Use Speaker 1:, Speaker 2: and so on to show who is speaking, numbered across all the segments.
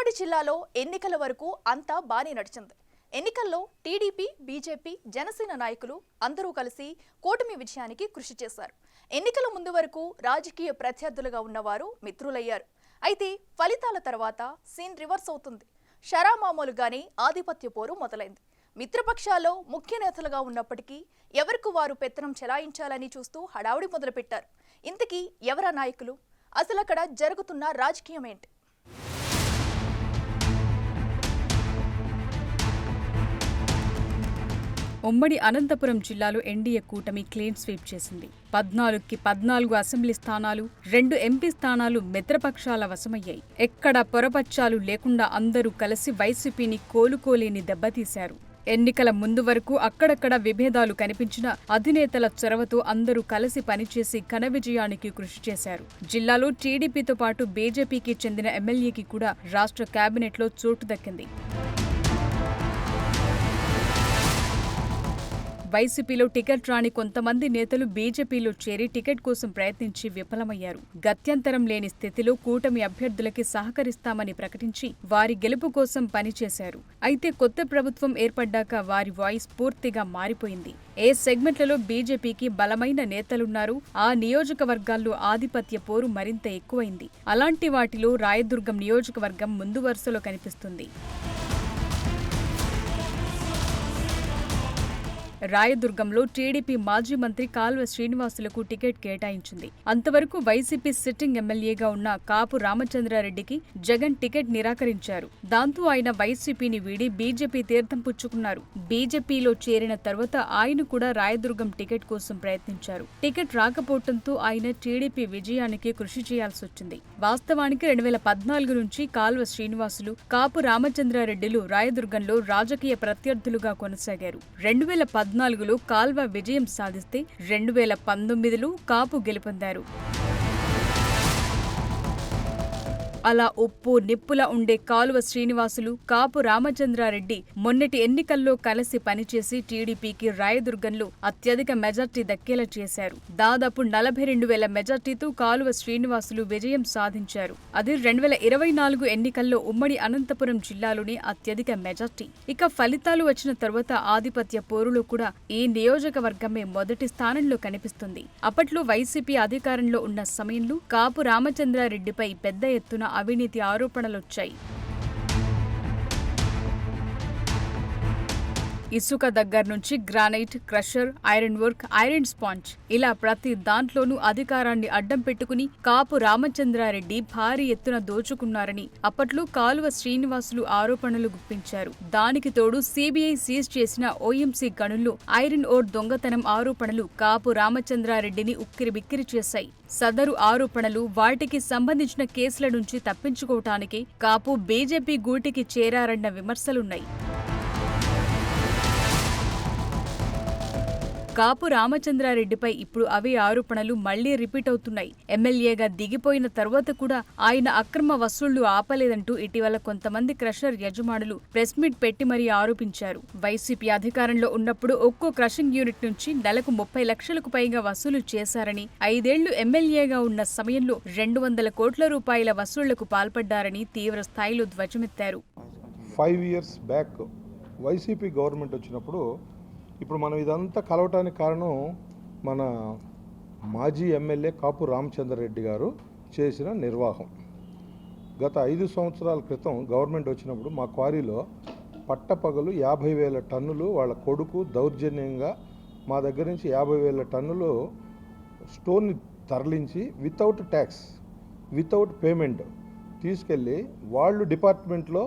Speaker 1: ఉమ్మడి జిల్లాలో ఎన్నికల వరకు అంతా బానే నడిచింది. ఎన్నికల్లో టీడీపీ, బీజేపీ, జనసేన నాయకులు అందరూ కలిసి కూటమి విజయానికి కృషి చేశారు. ఎన్నికల ముందు వరకు రాజకీయ ప్రత్యర్థులుగా ఉన్నవారు మిత్రులయ్యారు. అయితే ఫలితాల తర్వాత సీన్ రివర్స్ అవుతుంది. షరామామూలుగానే ఆధిపత్య పోరు మొదలైంది. మిత్రపక్షాల్లో ముఖ్య నేతలుగా ఉన్నప్పటికీ ఎవరికి వారు పెత్తనం చెలాయించాలని చూస్తూ హడావుడి మొదలుపెట్టారు. ఇంతకీ ఎవరా నాయకులు? అసలు అక్కడ జరుగుతున్న రాజకీయం ఏంటి?
Speaker 2: ఉమ్మడి అనంతపురం జిల్లాలో ఎన్డీఏ కూటమి క్లీన్ స్వీప్ చేసింది. 14కి 14 అసెంబ్లీ స్థానాలు, 2 ఎంపీ స్థానాలు మిత్రపక్షాల వశమయ్యాయి. ఎక్కడా పొరపచ్చాలు లేకుండా అందరూ కలిసి వైసీపీని కోలుకోలేని దెబ్బతీశారు. ఎన్నికల ముందు వరకు అక్కడక్కడ విభేదాలు కనిపించిన అధినేతల చొరవతో అందరూ కలిసి పనిచేసి ఘన విజయానికి కృషి చేశారు. జిల్లాలో టీడీపీతో పాటు బీజేపీకి చెందిన ఎమ్మెల్యేకి కూడా రాష్ట్ర కేబినెట్లో చోటు దక్కింది. వైసీపీలో టికెట్ రాని కొంతమంది నేతలు బీజేపీలో చేరి టికెట్ కోసం ప్రయత్నించి విఫలమయ్యారు. గత్యంతరం లేని స్థితిలో కూటమి అభ్యర్థులకి సహకరిస్తామని ప్రకటించి వారి గెలుపు కోసం పనిచేశారు. అయితే కొత్త ప్రభుత్వం ఏర్పడ్డాక వారి వాయిస్ పూర్తిగా మారిపోయింది. ఏ సెగ్మెంట్లలో బీజేపీకి బలమైన నేతలున్నారు, ఆ నియోజకవర్గాల్లో ఆధిపత్య పోరు మరింత ఎక్కువైంది. అలాంటి వాటిలో రాయదుర్గం నియోజకవర్గం ముందు వరుసలో కనిపిస్తుంది. రాయదుర్గంలో టీడీపీ మాజీ మంత్రి కాల్వ శ్రీనివాసులకు టికెట్ కేటాయించింది. అంతవరకు వైసీపీ సిట్టింగ్ ఎమ్మెల్యేగా ఉన్న కాపు రామచంద్రారెడ్డికి జగన్ టికెట్ నిరాకరించారు. దాంతో ఆయన వైసీపీని వీడి బీజేపీ తీర్థం పుచ్చుకున్నారు. బీజేపీలో చేరిన తర్వాత ఆయన కూడా రాయదుర్గం టికెట్ కోసం ప్రయత్నించారు. టికెట్ రాకపోవడంతో ఆయన టీడీపీ విజయానికి కృషి చేయాల్సి వచ్చింది. వాస్తవానికి 2014 నుంచి కాల్వ శ్రీనివాసులు, కాపు రామచంద్రారెడ్డిలు రాయదుర్గంలో రాజకీయ ప్రత్యర్థులుగా కొనసాగారు. 2014లో కాల్వ విజయం సాధిస్తే 2019లో కాపు గెలుపొందారు. అలా ఉప్పు నిప్పులా ఉండే కాలువ శ్రీనివాసులు, కాపు రామచంద్రారెడ్డి మొన్నటి ఎన్నికల్లో కలిసి పనిచేసి టీడీపీకి రాయదుర్గంలో అత్యధిక మెజార్టీ దక్కేలా చేశారు. దాదాపు 42,000 మెజార్టీతో కాలువ శ్రీనివాసులు విజయం సాధించారు. అది 2024 ఎన్నికల్లో ఉమ్మడి అనంతపురం జిల్లాలోని అత్యధిక మెజార్టీ. ఇక ఫలితాలు వచ్చిన తర్వాత ఆధిపత్య పోరులో కూడా ఈ నియోజకవర్గమే మొదటి స్థానంలో కనిపిస్తుంది. అప్పట్లో వైసీపీ అధికారంలో ఉన్న సమయంలో కాపు రామచంద్రారెడ్డిపై పెద్ద ఎత్తున అవినీతి ఆరోపణలొచ్చాయి. ఇసుక దగ్గర నుంచి granite, crusher, iron work, iron sponge ఇలా ప్రతి దాంట్లోనూ అధికారాన్ని అడ్డం పెట్టుకుని కాపు రామచంద్రారెడ్డి భారీ ఎత్తున దోచుకున్నారని అప్పట్లో కాలువ శ్రీనివాసులు ఆరోపణలు గుప్పించారు. దానికి తోడు సీబీఐ సీజ్ చేసిన ఓఎంసీ గనుల్లో ఐరన్ ఓర్ దొంగతనం ఆరోపణలు కాపు రామచంద్రారెడ్డిని ఉక్కిరిబిక్కిరి చేశాయి. సదరు ఆరోపణలు, వాటికి సంబంధించిన కేసుల నుంచి తప్పించుకోవటానికి కాపు బీజేపీ గూటికి చేరారన్న విమర్శలున్నాయి. కాపు రామచంద్రారెడ్డిపై ఇప్పుడు అవే ఆరోపణలు మళ్లీ రిపీట్ అవుతున్నాయి. ఎమ్మెల్యేగా దిగిపోయిన తర్వాత కూడా ఆయన అక్రమ వసూళ్లు ఆపలేదంటూ ఇటీవల కొంతమంది క్రషర్ యజమానులు ప్రెస్ మీట్ పెట్టి మరీ ఆరోపించారు. వైసీపీ అధికారంలో ఉన్నప్పుడు ఒక్కో క్రషింగ్ యూనిట్ నుంచి నెలకు 30 లక్షలకు పైగా వసూలు చేశారని, 5 ఏళ్లు ఎమ్మెల్యేగా ఉన్న సమయంలో 200 కోట్ల రూపాయల వసూళ్లకు పాల్పడ్డారని తీవ్ర స్థాయిలో ధ్వజమెత్తారు.
Speaker 3: 5 years బ్యాక్ వైసీపీ గవర్నమెంట్ వచ్చినప్పుడు ఇప్పుడు మనం ఇదంతా కలవటానికి కారణం మన మాజీ ఎమ్మెల్యే కాపు రామచంద్రారెడ్డి గారు చేసిన నిర్వాహం. గత 5 సంవత్సరాల క్రితం గవర్నమెంట్ వచ్చినప్పుడు మా క్వారీలో పట్టపగలు 50,000 టన్నులు వాళ్ళ కొడుకు దౌర్జన్యంగా మా దగ్గర నుంచి 50,000 టన్నులు స్టోన్ని తరలించి వితౌట్ ట్యాక్స్, వితౌట్ పేమెంట్ తీసుకెళ్ళి వాళ్ళు డిపార్ట్మెంట్లో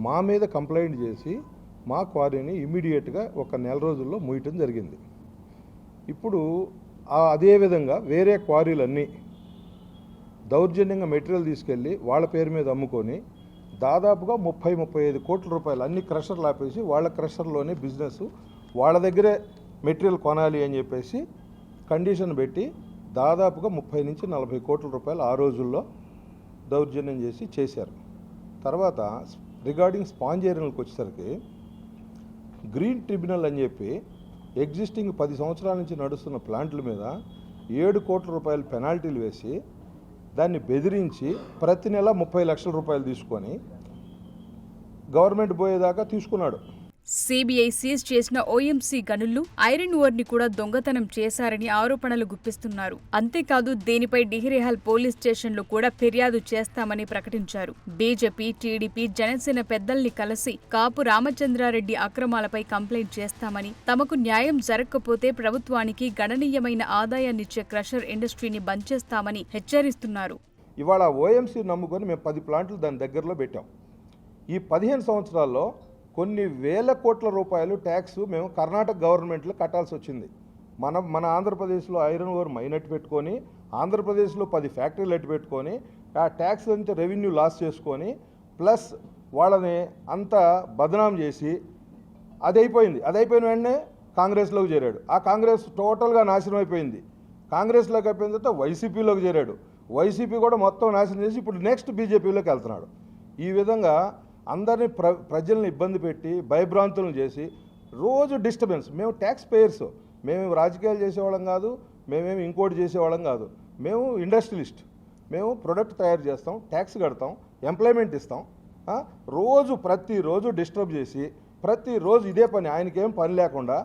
Speaker 3: మా మీద కంప్లైంట్ చేసి మా క్వారీని ఇమీడియట్గా ఒక నెల రోజుల్లో మూయటం జరిగింది. ఇప్పుడు అదేవిధంగా వేరే క్వారీలన్నీ దౌర్జన్యంగా మెటీరియల్ తీసుకెళ్ళి వాళ్ళ పేరు మీద అమ్ముకొని దాదాపుగా 30-35 కోట్ల రూపాయలు అన్ని క్రషర్లు ఆపేసి వాళ్ళ క్రషర్లోనే బిజినెస్, వాళ్ళ దగ్గరే మెటీరియల్ కొనాలి అని చెప్పేసి కండిషన్ పెట్టి దాదాపుగా 30-40 కోట్ల రూపాయలు ఆ రోజుల్లో దౌర్జన్యం చేశారు. తర్వాత రిగార్డింగ్ స్పాంజ్ ఏరియాలకు వచ్చేసరికి గ్రీన్ ట్రిబ్యునల్ అని చెప్పి ఎగ్జిస్టింగ్ 10 సంవత్సరాల నుంచి నడుస్తున్న ప్లాంట్ల మీద 7 కోట్ల రూపాయలు పెనాల్టీలు వేసి దాన్ని బెదిరించి ప్రతి నెల 30 లక్షల రూపాయలు తీసుకొని గవర్నమెంట్ పోయేదాకా తీసుకున్నాడు.
Speaker 2: సిబిఐ సీజ్ చేసిన ఓఎంసీ గనులు ఐరన్ ఓర్ ని కూడా దొంగతనం చేశారని ఆరోపణలు గుప్పిస్తున్నారు. అంతేకాదు దీనిపై డిహ్రేహల్ పోలీస్ స్టేషన్లో కూడా ఫిర్యాదు చేస్తామని ప్రకటించారు. బీజేపీ, టీడీపీ, జనసేన పెద్దల్ని కలిసి కాపు రామచంద్రారెడ్డి అక్రమాలపై కంప్లైంట్ చేస్తామని, తమకు న్యాయం జరగకపోతే ప్రభుత్వానికి గణనీయమైన ఆదాయాన్నిచ్చే క్రషర్ ఇండస్ట్రీని బంద్ చేస్తామని హెచ్చరిస్తున్నారు.
Speaker 3: ఇవాళ ఓఎంసీ నమ్ముకొని మేము 10 ప్లాంట్లు దాని దగ్గరలో పెట్టాం. ఈ 15 సంవత్సరాల్లో కొన్ని వేల కోట్ల రూపాయలు ట్యాక్స్ మేము కర్ణాటక గవర్నమెంట్లో కట్టాల్సి వచ్చింది. మన ఆంధ్రప్రదేశ్లో ఐరన్ ఓర్ మైన్ ఎట్టు పెట్టుకొని, ఆంధ్రప్రదేశ్లో 10 ఫ్యాక్టరీలు ఎట్టు పెట్టుకొని, ఆ ట్యాక్స్ నుంచి రెవెన్యూ లాస్ చేసుకొని, ప్లస్ వాళ్ళని అంతా బదనాం చేసి అది అయిపోయిన వెంటనే కాంగ్రెస్లోకి చేరాడు. ఆ కాంగ్రెస్ టోటల్గా నాశనం అయిపోయింది. కాంగ్రెస్లోకి అయిపోయిన తర్వాత వైసీపీలోకి చేరాడు. వైసీపీ కూడా మొత్తం నాశనం చేసి ఇప్పుడు నెక్స్ట్ బీజేపీలోకి వెళ్తున్నాడు. ఈ విధంగా అందరినీ ప్రజల్ని ఇబ్బంది పెట్టి భయభ్రాంతులను చేసి రోజు డిస్టర్బెన్స్. మేము ట్యాక్స్ పేయర్స్, మేమేమి రాజకీయాలు చేసేవాళ్ళం కాదు, మేమేమి ఇంకోటి చేసేవాళ్ళం కాదు. మేము ఇండస్ట్రియలిస్ట్. మేము ప్రొడక్ట్ తయారు చేస్తాం, ట్యాక్స్ కడతాం, ఎంప్లాయ్మెంట్ ఇస్తాం. ప్రతిరోజు డిస్టర్బ్ చేసి ప్రతిరోజు ఇదే పని, ఆయనకేం పని లేకుండా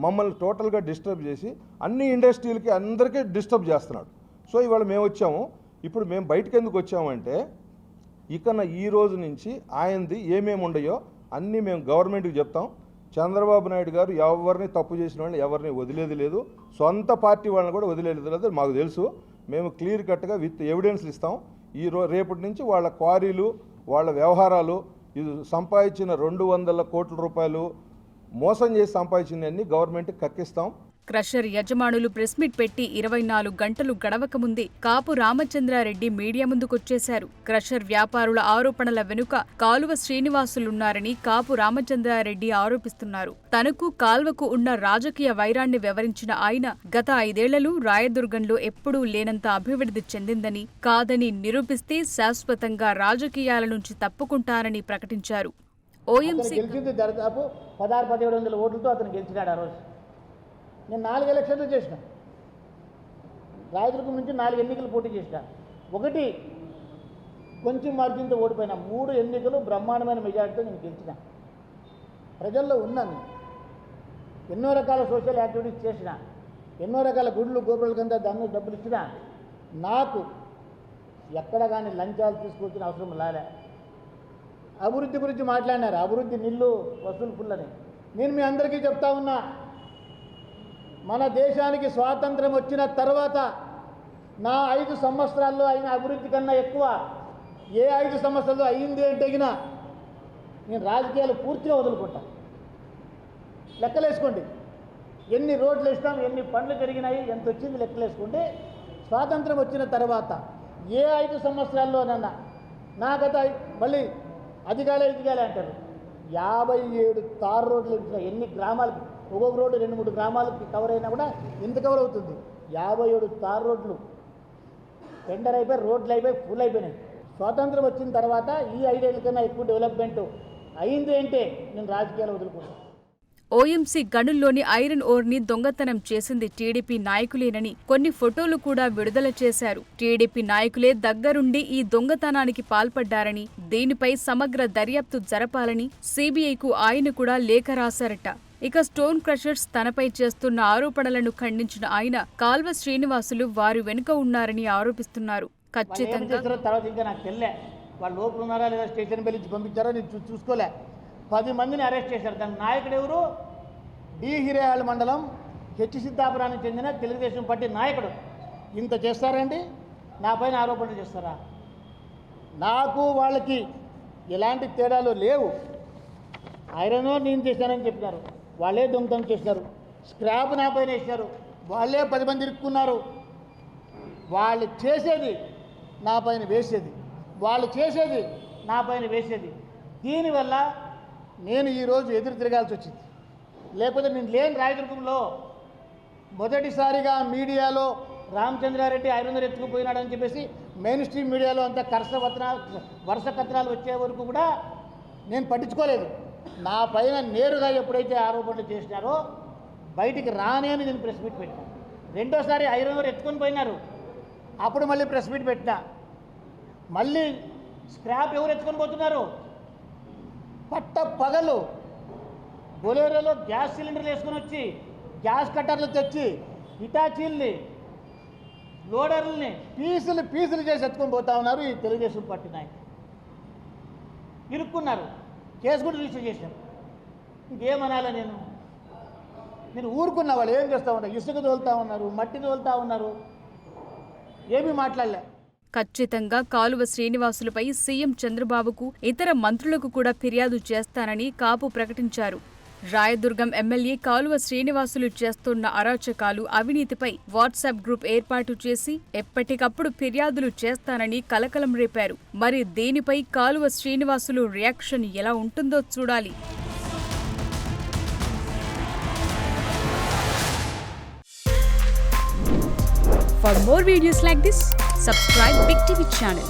Speaker 3: మమ్మల్ని టోటల్గా డిస్టర్బ్ చేసి అన్ని ఇండస్ట్రీలకి అందరికీ డిస్టర్బ్ చేస్తున్నాడు. సో ఇవాళ మేము వచ్చాము. ఇప్పుడు మేము బయటకు ఎందుకు వచ్చామంటే ఇకన ఈ రోజు నుంచి ఆయనది ఏమేమి ఉండయో అన్నీ మేము గవర్నమెంట్కి చెప్తాం. చంద్రబాబు నాయుడు గారు ఎవరిని తప్పు చేసిన వాళ్ళని ఎవరిని వదిలేది లేదు, సొంత పార్టీ వాళ్ళని కూడా వదిలేది లేదు, మాకు తెలుసు. మేము క్లియర్ కట్గా విత్ ఎవిడెన్స్లు ఇస్తాం. రేపటి నుంచి వాళ్ళ క్వారీలు, వాళ్ళ వ్యవహారాలు, ఇది సంపాదించిన 200 కోట్ల రూపాయలు మోసం చేసి సంపాదించినవన్నీ గవర్నమెంట్కి కక్కిస్తాం.
Speaker 2: క్రషర్ యజమానులు ప్రెస్ మీట్ పెట్టి 24 గంటలు గడవక ముందే కాపు రామచంద్రారెడ్డి మీడియా ముందుకొచ్చేశారు. క్రషర్ వ్యాపారుల ఆరోపణల వెనుక కాలువ శ్రీనివాసులున్నారని కాపు రామచంద్రారెడ్డి ఆరోపిస్తున్నారు. తనకు కాల్వకు ఉన్న రాజకీయ వైరాన్ని వివరించిన ఆయన గత 5 ఏళ్లలో రాయదుర్గంలో ఎప్పుడూ లేనంత అభివృద్ధి చెందిందని, కాదని నిరూపిస్తే శాశ్వతంగా రాజకీయాల నుంచి తప్పుకుంటారని ప్రకటించారు. ఓఎంసీ
Speaker 4: దాదాపు 1600-1700 ఓట్లతో అతను గెలిచినాడు. ఆ రోజు నేను 4 ఎలక్షన్లు చేసిన, రాయదుర్గం నుంచి 4 ఎన్నికలు పోటీ చేసిన. 1 కొంచెం మార్జిన్తో ఓడిపోయినా, 3 ఎన్నికలు బ్రహ్మాండమైన మెజార్టీతో నేను గెలిచిన. ప్రజల్లో ఉన్నాను, ఎన్నో రకాల సోషల్ యాక్టివిటీస్ చేసిన, ఎన్నో రకాల గుళ్ళు గోపురాల కింద దాన్ని డబ్బులు ఇచ్చిన. నాకు ఎక్కడ కానీ లంచాలు తీసుకొచ్చిన అవసరం లాలే. అభివృద్ధి గురించి మాట్లాడినారు, అభివృద్ధి నిల్లు వసూలు ఫుల్లని. నేను మీ అందరికీ చెప్తా ఉన్నా, మన దేశానికి స్వాతంత్రం వచ్చిన తర్వాత నా 5 సంవత్సరాల్లో అయిన అభివృద్ధి కన్నా ఎక్కువ ఏ 5 సంవత్సరాల్లో అయింది అంటే నేను రాజకీయాలు పూర్తిగా వదులుకుంటా. లెక్కలేసుకోండి, ఎన్ని రోడ్లు వేస్తాం, ఎన్ని పనులు జరిగినాయి, ఎంత వచ్చింది లెక్కలేసుకోండి. స్వాతంత్రం వచ్చిన తర్వాత ఏ 5 సంవత్సరాల్లోనన్నా నా గత మళ్ళీ అధికాలే అంటారు 57 తార్ రోడ్లు ఎన్ని గ్రామాలకి, ఒక్కొక్క రోడ్డు 2-3 గ్రామాలకి కవర్ అయినా కూడా ఎంత కవర్ అవుతుంది? 57 తార్ రోడ్లు టెండర్ అయిపోయి, రోడ్లు అయిపోయి, ఫుల్ అయిపోయినాయి. స్వాతంత్రం వచ్చిన తర్వాత ఈ 5 ఏళ్ల కన్నా ఎక్కువ డెవలప్మెంట్ అయింది అంటే నేను రాజకీయాలు వదులుకుంటాను.
Speaker 2: ఓఎంసీ గనుల్లోని ఐరన్ ఓర్ ని దొంగతనం చేసింది టీడీపీ నాయకులేనని కొన్ని ఫోటోలు కూడా విడుదల చేశారు. టీడీపీ నాయకులే దగ్గరుండి ఈ దొంగతనానికి పాల్పడ్డారని, దీనిపై సమగ్ర దర్యాప్తు జరపాలని సిబిఐకు ఆయన కూడా లేఖ రాశారట. ఇక స్టోన్ క్రషర్స్ తనపై చేస్తున్న ఆరోపణలను ఖండించిన ఆయన కాల్వ శ్రీనివాసులు వారి వెనుక ఉన్నారని ఆరోపిస్తున్నారు. ఖచ్చితంగా
Speaker 4: తర్వాత ఇంకా నాకు తెలియలే, వాళ్ళు లోపల ఉన్నారా లేదా, స్టేషన్ పిలిచి పంపించారా నేను చూసుకోలే. 10 మందిని అరెస్ట్ చేశారు. దాని నాయకుడు ఎవరు? డిహ్రేహల్ మండలం హెచ్ సిద్ధాపురానికి చెందిన తెలుగుదేశం పార్టీ నాయకుడు. ఇంత చేస్తారండి, నా పైన ఆరోపణలు చేస్తారా? నాకు వాళ్ళకి ఎలాంటి తేడాలు లేవు. ఐరన్ ఓర్ నేను చేశానని చెప్పినారు, వాళ్ళే దొంగతనం చేశారు. స్క్రాప్ నా పైన వేసినారు, వాళ్ళే 10 మంది ఇరుక్కున్నారు. వాళ్ళు చేసేది నా పైన వేసేది, వాళ్ళు చేసేది నా పైన వేసేది. దీనివల్ల నేను ఈరోజు ఎదురు తిరగాల్సి వచ్చింది. లేకపోతే నేను లేని రాయదుర్గంలో మొదటిసారిగా మీడియాలో రామచంద్రారెడ్డి ఐరన్ ఓర్ ఎత్తుకుపోయినాడని చెప్పేసి మెయిన్ స్ట్రీమ్ మీడియాలో అంతా వరుస కథనాలు వచ్చే వరకు కూడా నేను పట్టించుకోలేదు. నా పైన నేరుగా ఎప్పుడైతే ఆరోపణలు చేసినారో బయటికి రానే అని నేను ప్రెస్ మీట్ పెట్టినా. రెండోసారి ఐరన్ ఓర్ ఎత్తుకొని పోయినారు, అప్పుడు మళ్ళీ ప్రెస్ మీట్ పెట్టినా. మళ్ళీ స్క్రాప్ ఎవరు ఎత్తుకొని పోతున్నారు? పట్ట పగలు బొలేరోలో గ్యాస్ సిలిండర్లు వేసుకొని వచ్చి గ్యాస్ కట్టర్లు తెచ్చి ఇటాచీల్ని లోడర్లని పీసులు చేసి ఎత్తుకొని పోతా ఉన్నారు ఈ తెలుగుదేశం పార్టీ నాయకులు. ఇరుక్కున్నారు, కేసు కూడా రిజిస్టర్ చేశారు. ఇంకేమనాలా నేను ఊరుకున్న వాళ్ళు ఏం చేస్తూ ఉన్నారు? ఇసుక తోలుతా ఉన్నారు, మట్టి తోలుతా ఉన్నారు, ఏమీ మాట్లాడలే.
Speaker 2: ఖచ్చితంగా కాలువ శ్రీనివాసులపై సీఎం చంద్రబాబుకు ఇతర మంత్రులకు కూడా ఫిర్యాదు చేస్తానని కాపు ప్రకటించారు. రాయదుర్గం ఎమ్మెల్యే కాలువ శ్రీనివాసులు చేస్తున్న అరాచకాలు, అవినీతిపై వాట్సాప్ గ్రూప్ ఏర్పాటు చేసి ఎప్పటికప్పుడు ఫిర్యాదులు చేస్తానని కలకలం రేపారు. మరి దీనిపై కాలువ శ్రీనివాసులు రియాక్షన్ ఎలా ఉంటుందో చూడాలి. For more videos like this, subscribe Big TV channel.